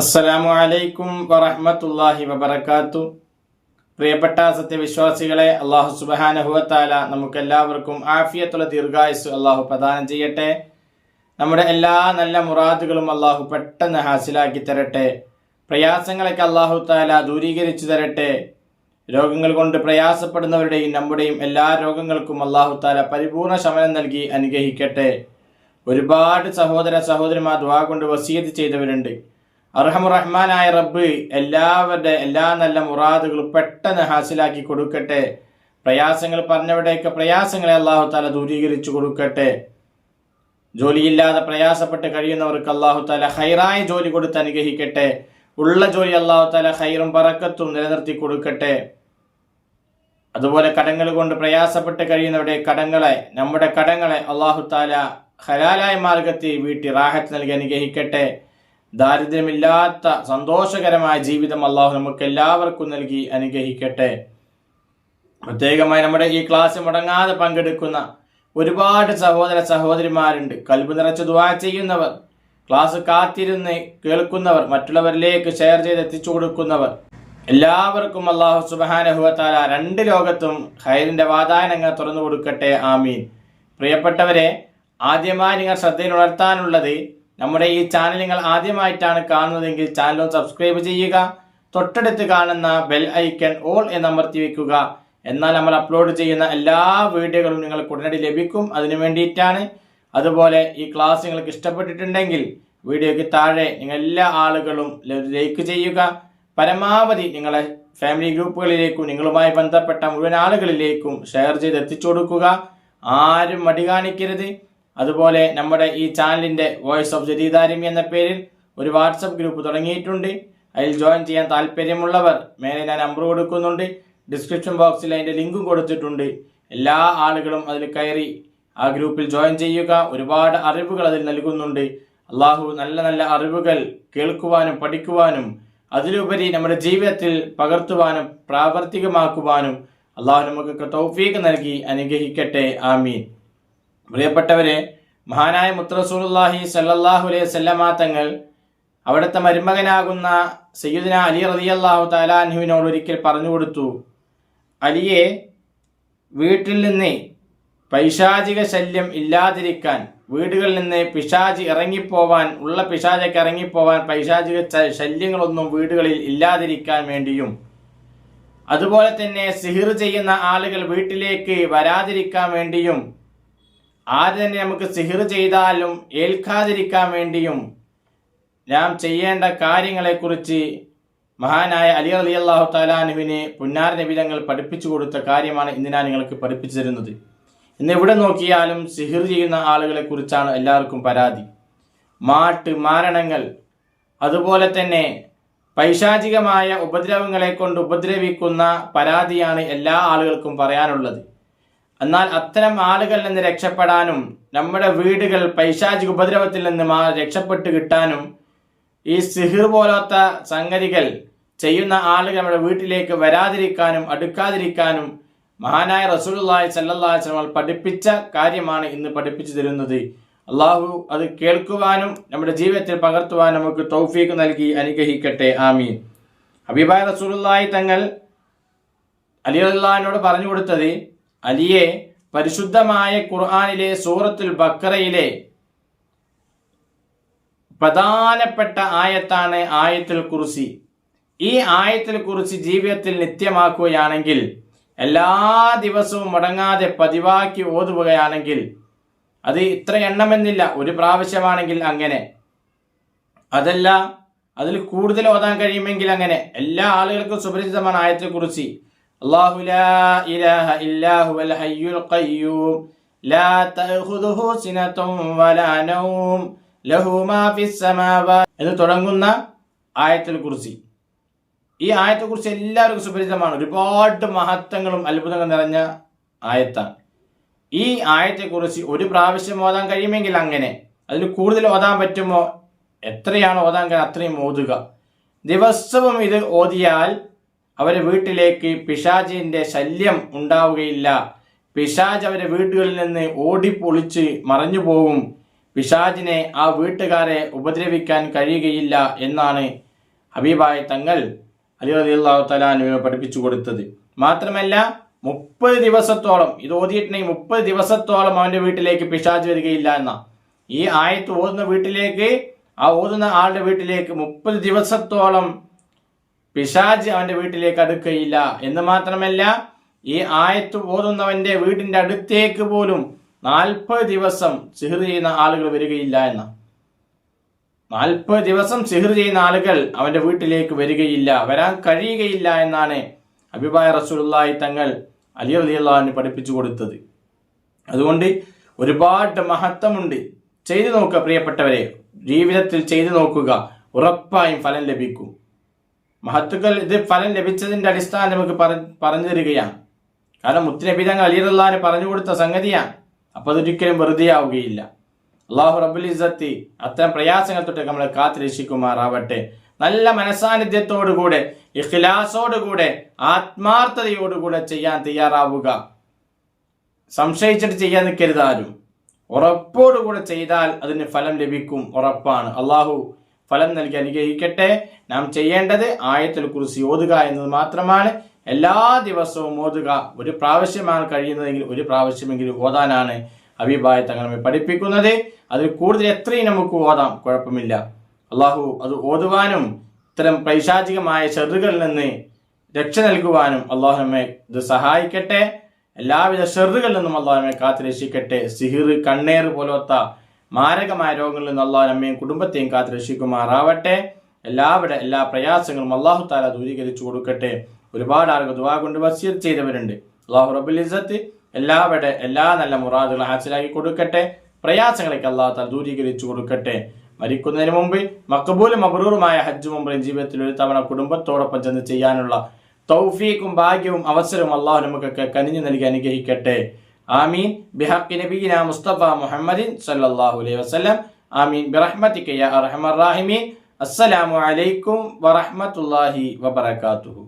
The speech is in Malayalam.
അസ്സലാമു അലൈക്കും വറഹ്മത്തുള്ളാഹി വബറകാത്തു. പ്രിയപ്പെട്ട സത്യവിശ്വാസികളെ, അള്ളാഹു സുബ്ഹാനഹു വ തആല നമുക്കെല്ലാവർക്കും ആഫിയത്തുള്ള ദീർഘായുസ് അള്ളാഹു പ്രദാനം ചെയ്യട്ടെ. നമ്മുടെ എല്ലാ നല്ല മുറാദുകളും അള്ളാഹു പെട്ടെന്ന് ഹാസിലാക്കി തരട്ടെ. പ്രയാസങ്ങളൊക്കെ അള്ളാഹു തആല ദൂരീകരിച്ചു തരട്ടെ. രോഗങ്ങൾ കൊണ്ട് പ്രയാസപ്പെടുന്നവരുടെയും നമ്മുടെയും എല്ലാ രോഗങ്ങൾക്കും അള്ളാഹു തആല പരിപൂർണ ശമനം നൽകി അനുഗ്രഹിക്കട്ടെ. ഒരുപാട് സഹോദര സഹോദരിമാർ ദുആ കൊണ്ട് വസിയത്ത് ചെയ്തവരുണ്ട്. അർഹമുറഹ്മാനായ റബ്ബ് എല്ലാവരുടെ എല്ലാ നല്ല മുറാദുകളും പെട്ടെന്ന് ഹാസിലാക്കി കൊടുക്കട്ടെ. പ്രയാസങ്ങൾ പറഞ്ഞവിടെയൊക്കെ പ്രയാസങ്ങളെ അള്ളാഹു താല ദൂരീകരിച്ചു കൊടുക്കട്ടെ. ജോലിയില്ലാതെ പ്രയാസപ്പെട്ട് കഴിയുന്നവർക്ക് അള്ളാഹു താല ഹൈറായ ജോലി കൊടുത്ത് അനുഗ്രഹിക്കട്ടെ. ഉള്ള ജോലി അള്ളാഹു താല ഹൈറും ബറക്കത്തും നിലനിർത്തി കൊടുക്കട്ടെ. അതുപോലെ കടങ്ങൾ കൊണ്ട് പ്രയാസപ്പെട്ട് കഴിയുന്നവരുടെ നമ്മുടെ കടങ്ങളെ അള്ളാഹു താല ഹലാലായ മാർഗത്തിൽ വീട്ടി റാഹത്ത് നൽകി അനുഗ്രഹിക്കട്ടെ. ദാരിദ്ര്യമില്ലാത്ത സന്തോഷകരമായ ജീവിതം അള്ളാഹു നമുക്ക് എല്ലാവർക്കും നൽകി അനുഗ്രഹിക്കട്ടെ. പ്രത്യേകമായി നമ്മുടെ ഈ ക്ലാസ് മുടങ്ങാതെ പങ്കെടുക്കുന്ന ഒരുപാട് സഹോദര സഹോദരിമാരുണ്ട്. കൽബ് നിറച്ച് ദുആ ചെയ്യുന്നവർ, ക്ലാസ് കാത്തിരുന്ന് കേൾക്കുന്നവർ, മറ്റുള്ളവരിലേക്ക് ഷെയർ ചെയ്ത് എത്തിച്ചു കൊടുക്കുന്നവർ, എല്ലാവർക്കും അള്ളാഹു സുബ്ഹാനഹു വ തആല രണ്ട് ലോകത്തും ഖൈറിന്റെ വാതായനങ്ങൾ തുറന്നു കൊടുക്കട്ടെ. ആമീൻ. പ്രിയപ്പെട്ടവരെ, ആദ്യമായി നിങ്ങൾ ശ്രദ്ധയിൽ ഉണർത്താനുള്ളത്, നമ്മുടെ ഈ ചാനൽ നിങ്ങൾ ആദ്യമായിട്ടാണ് കാണുന്നതെങ്കിൽ ചാനൽ സബ്സ്ക്രൈബ് ചെയ്യുക. തൊട്ടടുത്ത് കാണുന്ന ബെൽ ഐക്കൺ ഓൾ എന്നമർത്തി വെക്കുക. എന്നാൽ നമ്മൾ അപ്ലോഡ് ചെയ്യുന്ന എല്ലാ വീഡിയോകളും നിങ്ങൾക്ക് ഉടനടി ലഭിക്കും. അതിനു വേണ്ടിയിട്ടാണ്. അതുപോലെ ഈ ക്ലാസ് നിങ്ങൾക്ക് ഇഷ്ടപ്പെട്ടിട്ടുണ്ടെങ്കിൽ വീഡിയോയ്ക്ക് താഴെ നിങ്ങൾ എല്ലാ ആളുകളും ലൈക്ക് ചെയ്യുക. പരമാവധി നിങ്ങളെ ഫാമിലി ഗ്രൂപ്പുകളിലേക്കും നിങ്ങളുമായി ബന്ധപ്പെട്ട മുഴുവൻ ആളുകളിലേക്കും ഷെയർ ചെയ്ത് എത്തിച്ചു കൊടുക്കുക. ആരും മടി കാണിക്കരുത്. അതുപോലെ നമ്മുടെ ഈ ചാനലിൻ്റെ വോയിസ് ഓഫ് ജദീദാരിമി എന്ന പേരിൽ ഒരു വാട്സപ്പ് ഗ്രൂപ്പ് തുടങ്ങിയിട്ടുണ്ട്. അതിൽ ജോയിൻ ചെയ്യാൻ താല്പര്യമുള്ളവർ മേലെ ഞാൻ നമ്പർ കൊടുക്കുന്നുണ്ട്. ഡിസ്ക്രിപ്ഷൻ ബോക്സിൽ അതിൻ്റെ ലിങ്കും കൊടുത്തിട്ടുണ്ട്. എല്ലാ ആളുകളും അതിൽ കയറി ആ ഗ്രൂപ്പിൽ ജോയിൻ ചെയ്യുക. ഒരുപാട് അറിവുകൾ അതിൽ നൽകുന്നുണ്ട്. അള്ളാഹു നല്ല നല്ല അറിവുകൾ കേൾക്കുവാനും പഠിക്കുവാനും അതിലുപരി നമ്മുടെ ജീവിതത്തിൽ പകർത്തുവാനും പ്രാവർത്തികമാക്കുവാനും അള്ളാഹു നമുക്ക് തൗഫീഖ് നൽകി അനുഗ്രഹിക്കട്ടെ. ആമീൻ. പ്രിയപ്പെട്ടവരെ, മഹാനായ മുത്ത് റസൂലുള്ളാഹി സ്വല്ലല്ലാഹു അലൈഹി വസല്ലമ തങ്ങൾ അവിടുത്തെ മരുമകനാകുന്ന സയ്യിദുനാ അലി റളിയല്ലാഹു തആല അൻഹുവിനോട് ഒരിക്കൽ പറഞ്ഞു കൊടുത്തു, അലിയെ, വീട്ടിൽ നിന്ന് പൈശാചിക ശല്യം ഇല്ലാതിരിക്കാൻ, വീടുകളിൽ നിന്ന് പിശാച് ഇറങ്ങിപ്പോവാൻ, ഉള്ള പിശാചൊക്കെ ഇറങ്ങിപ്പോവാൻ, പൈശാചിക ശല്യങ്ങളൊന്നും വീടുകളിൽ ഇല്ലാതിരിക്കാൻ വേണ്ടിയും, അതുപോലെ തന്നെ സിഹിർ ചെയ്യുന്ന ആളുകൾ വീട്ടിലേക്ക് വരാതിരിക്കാൻ വേണ്ടിയും, ആര് തന്നെ നമുക്ക് സിഹിർ ചെയ്താലും ഏൽക്കാതിരിക്കാൻ വേണ്ടിയും നാം ചെയ്യേണ്ട കാര്യങ്ങളെക്കുറിച്ച് മഹാനായ അലി റളിയല്ലാഹു തആല അൻഹുവിനെ പുന്നാര നബി തങ്ങൾ പഠിപ്പിച്ചു കൊടുത്ത കാര്യമാണ് ഇന്ന് ഞാൻ നിങ്ങൾക്ക് പഠിപ്പിച്ചു തരുന്നത്. ഇന്ന് എവിടെ നോക്കിയാലും സിഹിർ ചെയ്യുന്ന ആളുകളെ കുറിച്ചാണ് എല്ലാവർക്കും പരാതി. മാരണങ്ങൾ, അതുപോലെ തന്നെ പൈശാചികമായ ഉപദ്രവങ്ങളെ കൊണ്ട് ഉപദ്രവിക്കുന്ന പരാതിയാണ് എല്ലാ ആളുകൾക്കും പറയാനുള്ളത്. എന്നാൽ അത്തരം ആളുകളിൽ നിന്ന് രക്ഷപ്പെടാനും നമ്മുടെ വീടുകൾ പൈശാചിക ഉപദ്രവത്തിൽ നിന്ന് രക്ഷപ്പെട്ട് കിട്ടാനും ഈ സിഹിർ പോലത്തെ സംഗതികൾ ചെയ്യുന്ന ആളുകൾ നമ്മുടെ വീട്ടിലേക്ക് വരാതിരിക്കാനും അടുക്കാതിരിക്കാനും മഹാനായ റസൂലുള്ളാഹി സ്വല്ലല്ലാഹു അലൈഹി വസല്ലം പഠിപ്പിച്ച കാര്യമാണ് ഇന്ന് പഠിപ്പിച്ചു തരുന്നത്. അള്ളാഹു അത് കേൾക്കുവാനും നമ്മുടെ ജീവിതത്തിൽ പകർത്തുവാനും നമുക്ക് തൗഫീഖ് നൽകി അനുഗ്രഹിക്കട്ടെ. ആമീൻ. ഹബീബായ റസൂലുള്ളാഹി തങ്ങൾ അലി റളിയല്ലാഹുവിനോട് പറഞ്ഞു കൊടുത്തത്, അലിയെ, പരിശുദ്ധമായ ഖുർആനിലെ സൂറത്തുൽ ബഖറയിലെ പ്രധാനപ്പെട്ട ആയത്താണ് ആയത്തുൽ കുർസി. ഈ ആയത്തുൽ കുർസി ജീവിതത്തിൽ നിത്യമാക്കുകയാണെങ്കിൽ, എല്ലാ ദിവസവും മുടങ്ങാതെ പതിവാക്കി ഓതുകയാണെങ്കിൽ, അത് ഇത്ര എണ്ണമെന്നില്ല, ഒരു പ്രാവശ്യമാണെങ്കിൽ അങ്ങനെ, അതല്ല അതിൽ കൂടുതൽ ഓതാൻ കഴിയുമെങ്കിൽ അങ്ങനെ. എല്ലാ ആളുകൾക്കും സുപരിചിതമാണ് ആയത്തുൽ കുർസി. അല്ലാഹു ലാ ഇലാഹ ഇല്ലാ ഹുവൽ ഹയ്യുൽ ഖയ്യൂം ലാ തഅഖുദുഹു സിനതും വലാ നൗം ലഹു മാ ഫിസ് സമാവാതി എന്ന് തുടങ്ങുന്ന ആയത്തുൽ കുർസി. ഈ ആയത്തുൽ കുർസി എല്ലാവർക്കും സുപരിചിതമാണ്. ഒരുപാട് മഹത്വങ്ങളും അത്ഭുതങ്ങളും നിറഞ്ഞ ആയത്താണ്. ഈ ആയത്തെ കുറിച്ച് ഒരു പ്രാവശ്യം ഓതാൻ കഴിയുമെങ്കിൽ അങ്ങനെ, അതിൽ കൂടുതൽ ഓതാൻ പറ്റുമോ, എത്രയാണ് ഓതാൻ കഴിയും അത്രയും ഓതുക. ദിവസവും ഇത് ഓതിയാൽ അവരെ വീട്ടിലേക്ക് പിശാചിന്റെ ശല്യം ഉണ്ടാവുകയില്ല. പിശാച് അവരെ വീടുകളിൽ നിന്ന് ഓടിപ്പൊളിച്ച് മറഞ്ഞു പോകും. പിശാചിനെ ആ വീട്ടുകാരെ ഉപദ്രവിക്കാൻ കഴിയുകയില്ല എന്നാണ് ഹബീബായ തങ്ങൾ അലി റളിയല്ലാഹു തആല അൻഹുവിനെ പഠിപ്പിച്ചു കൊടുത്തത്. മാത്രമല്ല 30 ദിവസത്തോളം ഇത് ഓതിയിട്ടുണ്ടെങ്കിൽ 30 ദിവസത്തോളം അവന്റെ വീട്ടിലേക്ക് പിശാച് വരികയില്ല എന്ന ഈ ആയത്ത് ഓതുന്ന ആളുടെ വീട്ടിലേക്ക് 30 ദിവസത്തോളം പിശാച് അവന്റെ വീട്ടിലേക്ക് അടുക്കുകയില്ല എന്ന് മാത്രമല്ല ഈ ആയത്ത് ഓതുന്നവന്റെ വീടിന്റെ അടുത്തേക്ക് പോലും 40 ദിവസം സിഹ്ർ ചെയ്യുന്ന ആളുകൾ വരികയില്ല എന്ന 40 ദിവസം സിഹ്ർ ചെയ്യുന്ന ആളുകൾ അവന്റെ വീട്ടിലേക്ക് വരാൻ കഴിയുകയില്ല എന്നാണ് ഹബീബായ റസൂലുള്ളാഹി തങ്ങൾ അലി റളിയല്ലാഹു അൻഹു പഠിപ്പിച്ചു കൊടുത്തത്. അതുകൊണ്ട് ഒരുപാട് മഹത്വമുണ്ട്. ചെയ്തു നോക്കുക പ്രിയപ്പെട്ടവരെ, ജീവിതത്തിൽ ചെയ്തു നോക്കുക, ഉറപ്പായും ഫലം ലഭിക്കും. മഹത്തുക്കൾ ഇത് ഫലം ലഭിച്ചതിന്റെ അടിസ്ഥാനം നമുക്ക് പറഞ്ഞു തരികയാണ്. കാരണം മുത്തുനബി തങ്ങൾ അലി റളിയല്ലാഹു അൻഹു പറഞ്ഞു കൊടുത്ത സംഗതിയാണ്. അപ്പൊ അതൊരിക്കലും വെറുതെ ആവുകയില്ല. അല്ലാഹു റബ്ബുൽ ഇസ്സത്തി അത്തരം പ്രയാസങ്ങൾ തൊട്ട് നമ്മളെ കാത്തുരക്ഷിക്കുമാറാവട്ടെ. നല്ല മനസാന്നിധ്യത്തോടുകൂടെ, ഇഖ്ലാസോടുകൂടെ, ആത്മാർത്ഥതയോടുകൂടെ ചെയ്യാൻ തയ്യാറാവുക. സംശയിച്ചിട്ട് ചെയ്യാൻ നിൽക്കരുത് ആരും. ഉറപ്പോടുകൂടെ ചെയ്താൽ അതിന് ഫലം ലഭിക്കും, ഉറപ്പാണ്. അള്ളാഹു ഫലം നൽകി അനുഗ്രഹിക്കട്ടെ. നാം ചെയ്യേണ്ടത് ആയത്തുൽ കുർസി ഓതുക എന്നത് മാത്രമാണ്. എല്ലാ ദിവസവും ഓതുക. ഒരു പ്രാവശ്യമാണ് കഴിയുന്നതെങ്കിൽ ഒരു പ്രാവശ്യമെങ്കിലും ഓതാനാണ് ഹബീബായ തങ്ങൾ നമ്മെ പഠിപ്പിക്കുന്നത്. അതിൽ കൂടുതൽ എത്രയും നമുക്ക് ഓതാം, കുഴപ്പമില്ല. അള്ളാഹു അത് ഓതുവാനും ഇത്തരം പൈശാചികമായ ഷർറുകളിൽ നിന്ന് രക്ഷ നൽകുവാനും അള്ളാഹു നമ്മെ ഇത് സഹായിക്കട്ടെ. എല്ലാവിധ ഷർറുകളിൽ നിന്നും അള്ളാഹു നമ്മെ കാത്തുരക്ഷിക്കട്ടെ. സിഹിർ, കണ്ണേർ പോലത്തെ മാരകമായ രോഗങ്ങളിൽ നിന്ന് അള്ളാഹു നമ്മയും കുടുംബത്തെയും കാത്തുരക്ഷിക്കുമാറാവട്ടെ. എല്ലാ പ്രയാസങ്ങളും അള്ളാഹു താല ദൂരീകരിച്ചു കൊടുക്കട്ടെ. ഒരുപാട് ആളുകൾ ദുആ കൊണ്ട് വസിയത്ത് ചെയ്തവരുണ്ട്. അള്ളാഹു റബ്ബുൽ ഇസ്സത്ത് എല്ലാ നല്ല മുറാദുകളും ഹാസിലാക്കി കൊടുക്കട്ടെ. പ്രയാസങ്ങളൊക്കെ അള്ളാഹു താല ദൂരീകരിച്ചു കൊടുക്കട്ടെ. മരിക്കുന്നതിന് മുമ്പ് മഖബൂലും മബ്റൂറുമായ ഹജ്ജും ഉംറയും ജീവിതത്തിൽ ഒരു തവണ കുടുംബത്തോടൊപ്പം ചെന്ന് ചെയ്യാനുള്ള തൗഫീഖും ഭാഗ്യവും അവസരവും അള്ളാഹു നമുക്കൊക്കെ കനിഞ്ഞു നൽകി അനുഗ്രഹിക്കട്ടെ. ആമീൻ. ബിഹഖി നബിയിനാ മുസ്തഫ മുഹമ്മദിൻ സല്ലല്ലാഹു അലൈഹി വസല്ലം. ആമീൻ ബിറഹ്മതിക യാ അർഹമർ റഹീമീൻ. അസ്സലാമു അലൈക്കും വറഹ്മത്തുള്ളാഹി വബറകാതുഹു.